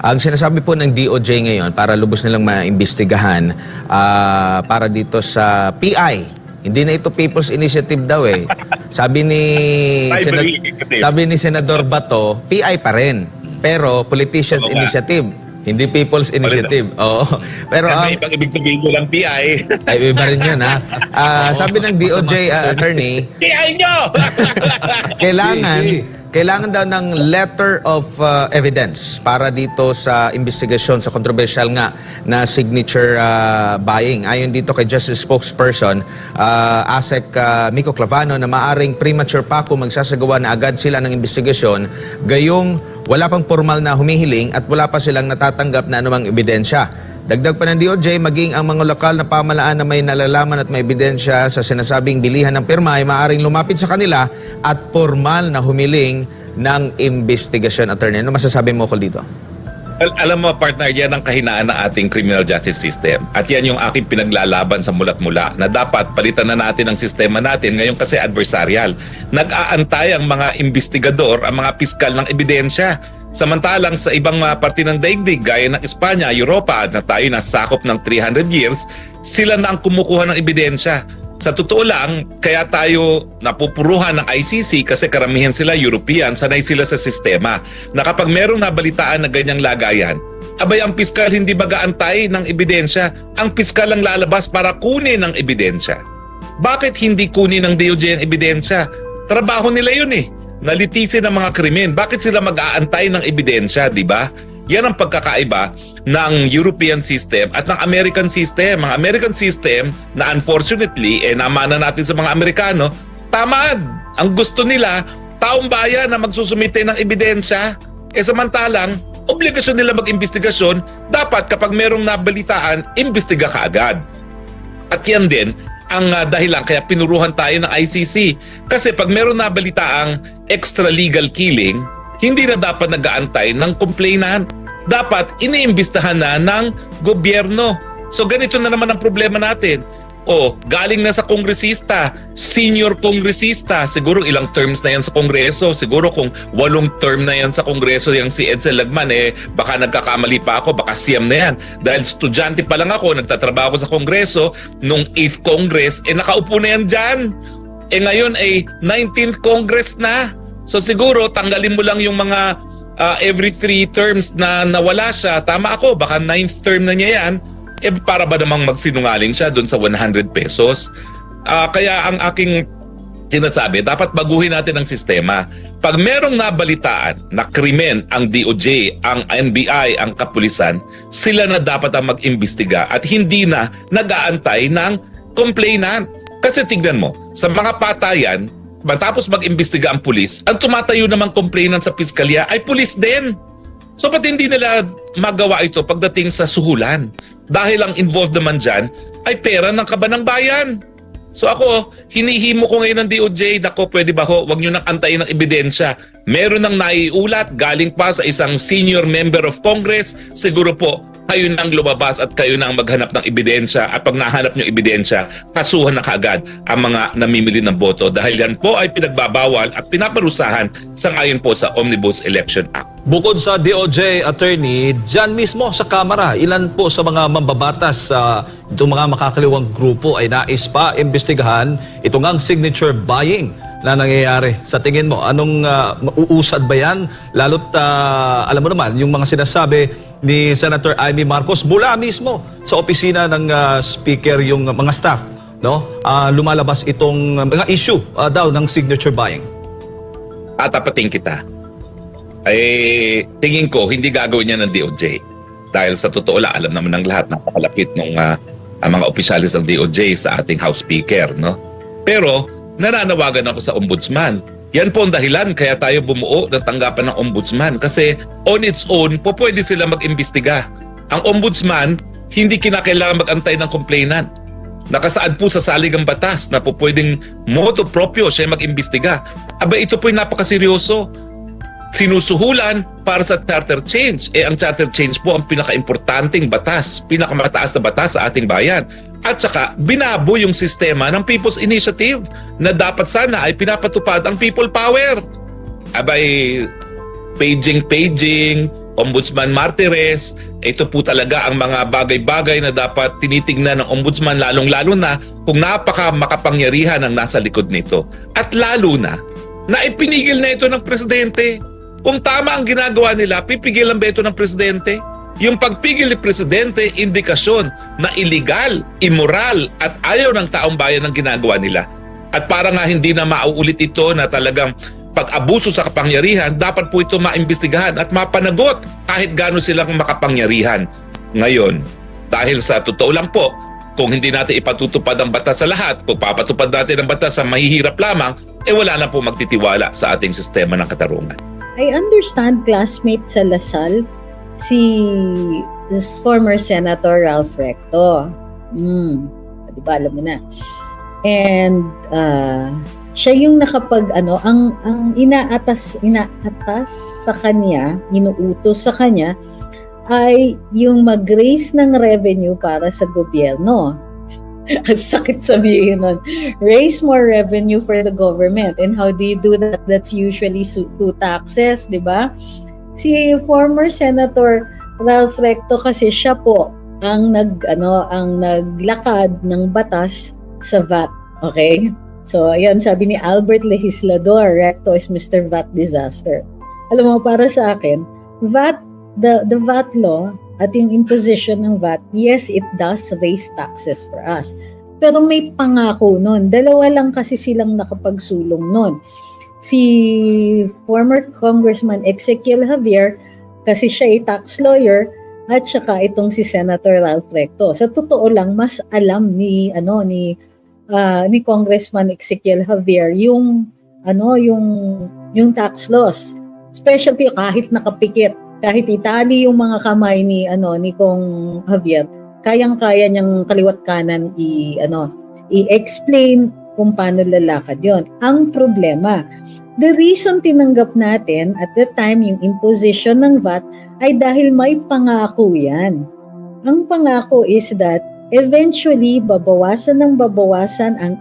Ang sinasabi po ng DOJ ngayon para lubos nilang maimbestigahan para dito sa PI. Hindi na ito People's Initiative daw eh. Sabi ni Senador Bato, PI pa rin. Pero Politicians Initiative. Hindi People's Initiative. Oo. Pero may ibang ibig sabihin ko lang PI. ay iba rin 'yun ha. Sabi ng DOJ attorney, PI nyo! kailangan daw ng letter of evidence para dito sa investigasyon sa controversial nga na signature buying. Ayon dito kay Justice Spokesperson ASEC Miko Clavano na maaring premature pa kung magsasagawa na agad sila ng investigasyon gayong wala pang formal na humihiling at wala pa silang natatanggap na anumang ebidensya. Dagdag pa ng DOJ, maging ang mga lokal na pamahalaan na may nalalaman at may ebidensya sa sinasabing bilihan ng pirma ay maaaring lumapit sa kanila at formal na humiling ng investigasyon. Attorney, ano masasabi mo ko dito? Alam mo, partner, yan ang kahinaan ng ating criminal justice system. At yan yung aking pinaglalaban sa mulat mula na dapat palitan na natin ang sistema natin ngayon kasi adversarial. Nag-aantay ang mga investigador, ang mga piskal ng ebidensya. Samantalang sa ibang parte ng daigdig gaya ng Espanya, Europa na tayo nasakop ng 300 years, sila na ang kumukuha ng ebidensya. Sa totoo lang, kaya tayo napupuruhan ng ICC kasi karamihan sila European, sanay sila sa sistema. Na kapag merong nabalitaan na ganyang lagayan, abay ang piskal hindi mag-aantay ng ebidensya, ang piskal ang lalabas para kunin ang ebidensya. Bakit hindi kunin ng DOJ ang ebidensya? Trabaho nila yun eh. Nalitisin ang mga krimen. Bakit sila mag-aantay ng ebidensya, di ba? Yan ang pagkakaiba ng European system at ng American system. Ang American system na unfortunately, namana natin sa mga Amerikano, tamad. Ang gusto nila, taong bayan na magsusumite ng ebidensya. Samantalang, obligasyon nila mag-imbestigasyon, dapat kapag merong nabalitaan, imbestiga ka agad. At yan din, ang dahilan kaya pinuruhan tayo ng ICC. Kasi pag meron nabalitaang extra-legal killing, hindi na dapat nag-aantay ng complainant. Dapat iniimbistahan na ng gobyerno. So ganito na naman ang problema natin. Galing na sa kongresista, senior kongresista, siguro ilang terms na yan sa kongreso, siguro kung 8 term na yan sa kongreso yung si Edsel Lagman, baka nagkakamali pa ako, baka siyam na yan. Dahil estudyante pa lang ako, nagtatrabaho sa kongreso, nung 8th Congress, nakaupo na yan dyan. Ngayon 19th Congress na. So siguro tanggalin mo lang yung mga every 3 terms na nawala siya. Tama ako, baka 9th term na niya yan. Para ba namang magsinungaling siya doon sa 100 pesos? Kaya ang aking sinasabi, dapat baguhin natin ang sistema. Pag merong nabalitaan na krimen ang DOJ, ang NBI, ang kapulisan, sila na dapat ang mag-imbestiga at hindi na nag-aantay ng complainant. Kasi tignan mo, sa mga patayan, matapos mag-imbestiga ang pulis, ang tumatayo namang complainant sa piskalya ay pulis din. So ba't hindi nila magawa ito pagdating sa suhulan? Dahil ang involved naman dyan ay pera ng kaban ng bayan. So ako, hinihimo ko ngayon ng DOJ, nako pwede ba ho, wag nyo nang antayin ng ebidensya. Meron nang naiulat, galing pa sa isang senior member of Congress, siguro po, kayo nang lumabas at kayo nang maghanap ng ebidensya at pag nahanap nyo ebidensya, kasuhan na kaagad ang mga namimili ng boto dahil yan po ay pinagbabawal at pinaparusahan sangayon po sa Omnibus Election Act. Bukod sa DOJ, attorney, dyan mismo sa Kamara, ilan po sa mga mambabatas sa itong mga makakaliwang grupo ay nais pa imbestigahan ito ngang signature buying na nangyayari. Sa tingin mo, anong uusad ba yan? Lalo't alam mo naman, yung mga sinasabi ni Senator Amy Marcos mula mismo sa opisina ng speaker, yung mga staff, no? Lumalabas itong mga issue daw ng signature buying. Tatapatin kita. Tingin ko, hindi gagawin niya ng DOJ. Dahil sa totoo lang, alam naman ng lahat, napakalapit ng mga opisyalis ng DOJ sa ating House Speaker, no? Pero, nananawagan ako sa Ombudsman. Yan po ang dahilan kaya tayo bumuo ng tanggapan ng Ombudsman. Kasi on its own, po pwede sila mag-imbestiga. Ang Ombudsman, hindi kinakailangan mag-antay ng complainant. Nakasaad po sa saligang batas na po pwedeng motu proprio siya mag-imbestiga. Ito po'y napakaseryoso. Sinusuhulan para sa charter change. Ang charter change po ang pinaka-importanting batas, pinakamataas na batas sa ating bayan. At saka, binabo yung sistema ng People's Initiative na dapat sana ay pinapatupad ang people power. Paging, Ombudsman Martires, ito po talaga ang mga bagay-bagay na dapat tinitingnan ng ombudsman, lalong-lalo na kung napaka makapangyarihan ang nasa likod nito. At lalo na ipinigil na ito ng presidente. Kung tama ang ginagawa nila, pipigilan ba ito ng presidente? Yung pagpigil ni presidente, indikasyon na illegal, immoral at ayaw ng taong bayan ang ginagawa nila. At para nga hindi na mauulit ito na talagang pag-abuso sa kapangyarihan, dapat po ito maimbestigahan at mapanagot kahit gaano silang makapangyarihan. Ngayon, dahil sa totoo lang po, kung hindi natin ipatutupad ang batas sa lahat, kung papatupad natin ang batas sa mahihirap lamang, wala na po magtitiwala sa ating sistema ng katarungan. I understand classmate sa Lasal, this former Senator Ralph Recto. Diba, alam mo na. And siya yung ang inaatas sa kanya, inuutos sa kanya ay yung mag-raise ng revenue para sa gobyerno. Sakit sabihin nun. Raise more revenue for the government. And how do you do that? That's usually through taxes, di ba? Si former Senator Ralph Recto kasi siya po ang naglakad ng batas sa VAT. Okay? So, ayan, sabi ni Albert Legislador, Recto is Mr. VAT disaster. Alam mo, para sa akin, VAT, the VAT law at yung imposition ng VAT, yes, it does raise taxes for us. Pero may pangako nun. Dalawa lang kasi silang nakapagsulong nun. Si former Congressman Ezequiel Javier, kasi siya ay tax lawyer, at saka itong si Senator Ralph Recto. Sa totoo lang, mas alam ni Congressman Ezequiel Javier yung tax laws, especially kahit nakapikit, kahit itali yung mga kamay ni Kong Javier, kayang-kaya niyang kaliwat kanan i-explain kung paano lalakad yon. Ang problema, the reason tinanggap natin at the time yung imposition ng VAT ay dahil may pangako yan. Ang pangako is that eventually, babawasan ang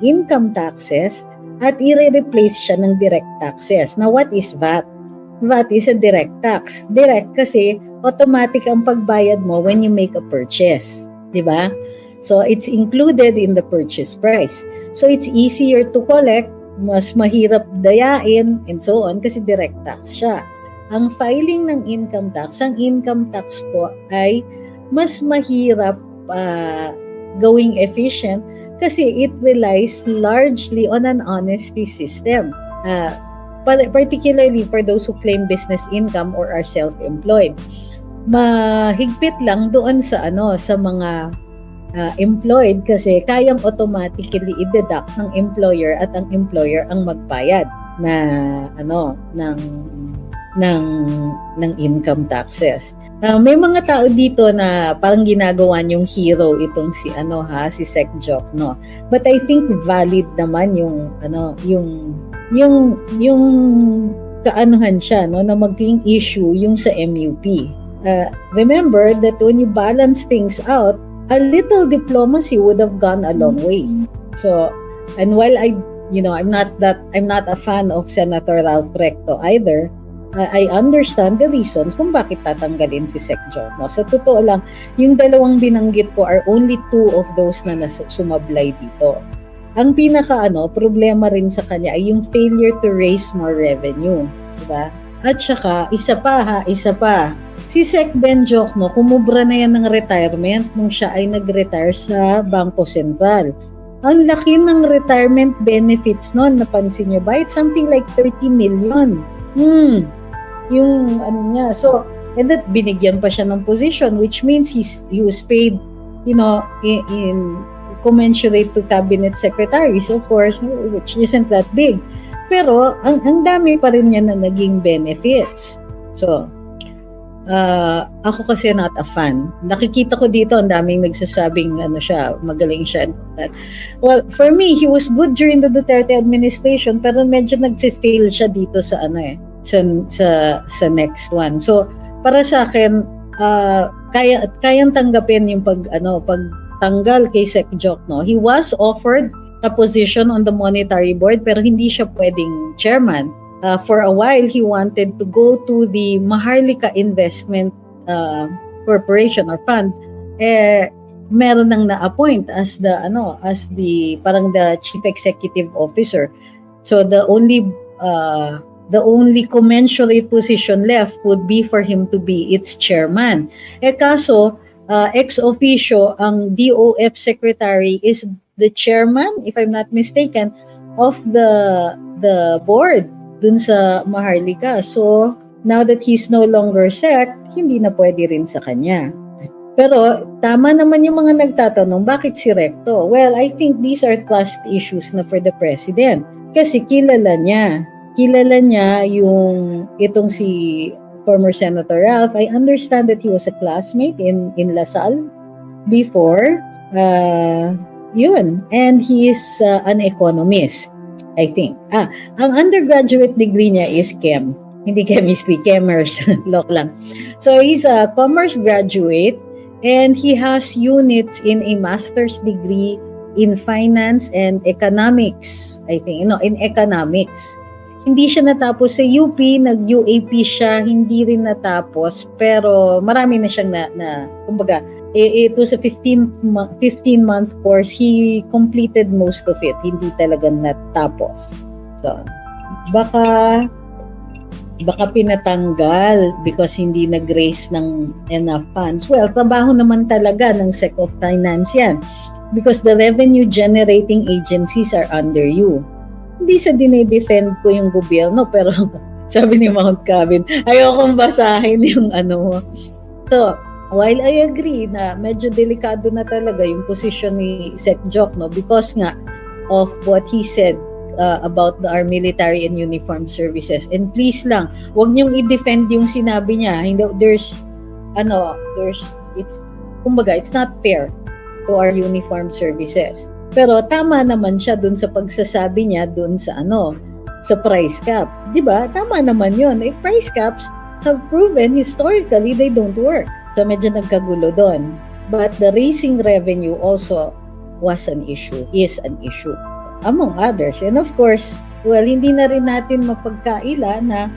income taxes at i-replace siya ng direct taxes. Now, what is VAT? VAT is a direct tax. Direct kasi automatic ang pagbayad mo when you make a purchase. Diba? So, it's included in the purchase price. So, it's easier to collect, mas mahirap dayain, and so on, kasi direct tax siya. Ang filing ng income tax, ang income tax po ay mas mahirap going efficient kasi it relies largely on an honesty system, particularly for those who claim business income or are self-employed. Mahigpit lang doon sa mga employed kasi kayang automatically i-deduct ng employer at ang employer ang magbayad ng income taxes. May mga tao dito na parang ginagawa niyong hero itong si Sec Joc, no. But I think valid naman yung kaanuhan siya, no, na maging issue yung sa MUP. Remember that when you balance things out, a little diplomacy would have gone a long way. So, and while I'm not a fan of Senator Ralph Recto either, I understand the reasons kung bakit tatanggalin si Sec Joc. No? Sa totoo lang, yung dalawang binanggit ko are only two of those na sumablay dito. Ang problema rin sa kanya ay yung failure to raise more revenue. Diba? At saka, isa pa. Si Sec Ben Joc, no, kumubra na yan ng retirement nung siya ay nag-retire sa Bangko Sentral. Ang laki ng retirement benefits noon, napansin niyo ba? It's something like 30 million. Yung niya. So, and that binigyan pa siya ng position, which means he was paid, in commensurate to cabinet secretaries, of course, which isn't that big. Pero, ang dami pa rin niya na naging benefits. So, ako kasi not a fan. Nakikita ko dito, ang daming nagsasabing, magaling siya. Well, for me, he was good during the Duterte administration, pero medyo nag-fail siya dito sa sa next one. So, para sa akin, kayang tanggapin yung pagtanggal kay Sec Joc, no. He was offered a position on the monetary board pero hindi siya pwedeng chairman for a while, he wanted to go to the Maharlika Investment Corporation or Fund. Meron nang na-appoint as the parang the chief executive officer. So the only commensurate position left would be for him to be its chairman. Kaso ex officio ang DOF secretary is the chairman, if I'm not mistaken, of the board dun sa Maharlika. So now that he's no longer SEC, hindi na pwede rin sa kanya. Pero tama naman yung mga nagtatanong, bakit si Recto? Well, I think these are trust issues na for the president. Kasi kilala niya yung itong si former Senator Ralph. I understand that he was a classmate in LaSalle before. Yun. And he is an economist, I think. Ang undergraduate degree niya is Chem. Hindi chemistry, Chemers. Lok lang. So he's a commerce graduate and he has units in a master's degree in finance and economics. I think, in economics. Hindi siya natapos sa UP, nag-UAP siya, hindi rin natapos, pero marami na siyang kumbaga, it was a 15-month course. He completed most of it, hindi talaga natapos. So, baka pinatanggal because hindi nag-raise ng enough funds. Well, trabaho naman talaga ng Sec of Finance yan because the revenue generating agencies are under you. Hindi sa dinedefend ko yung gobyerno, pero sabi ni Mount Cabin, ayokong basahin yung So, while I agree na medyo delikado na talaga yung position ni Sec Joc, because nga of what he said about our military and uniformed services. And please lang, wag niyong i-defend yung sinabi niya. It's not fair to our uniformed services. Pero tama naman siya dun sa pagsasabi niya dun sa sa price cap. 'Di ba? Tama naman 'yun. Price caps have proven historically they don't work. So medyo nagkagulo doon. But the raising revenue also is an issue, among others. And of course, hindi na rin natin mapagkaila na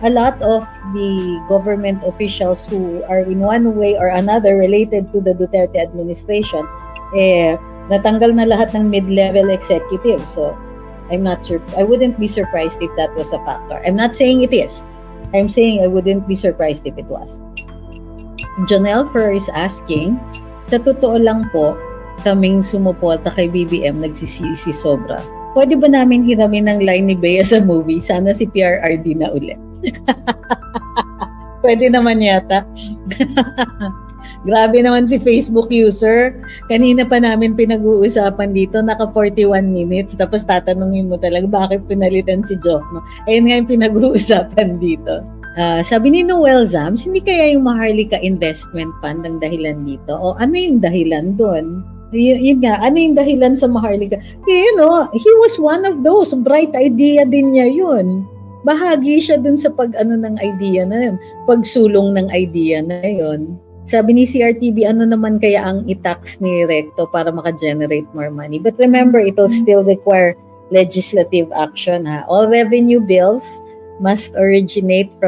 a lot of the government officials who are in one way or another related to the Duterte administration, natanggal na lahat ng mid-level executive. So, I wouldn't be surprised if that was a factor. I'm not saying it is. I'm saying I wouldn't be surprised if it was. Jonelle Per is asking, sa totoo lang po, kaming sumuporta kay BBM nagsisisi sobra. Pwede ba namin hiramin ng line ni Bea sa movie? Sana si PRRD na ulit. Pwede naman yata. Grabe naman si Facebook user. Kanina pa namin pinag-uusapan dito, naka 41 minutes, tapos tatanungin mo talaga bakit pinalitan si Joc. Ayun nga yung pinag-uusapan dito. Sabi ni Noel Zams, hindi kaya yung Maharlika Investment Fund ang dahilan dito? O ano yung dahilan doon? Yun nga, ano yung dahilan sa Maharlika? He was one of those. Bright idea din niya yun. Bahagi siya dun sa ng idea na yun. Pagsulong ng idea na yun. Sabi ni CRTV, ano naman kaya ang i-tax ni Recto para maka-generate more money? But remember, it will still require legislative action. All revenue bills must originate from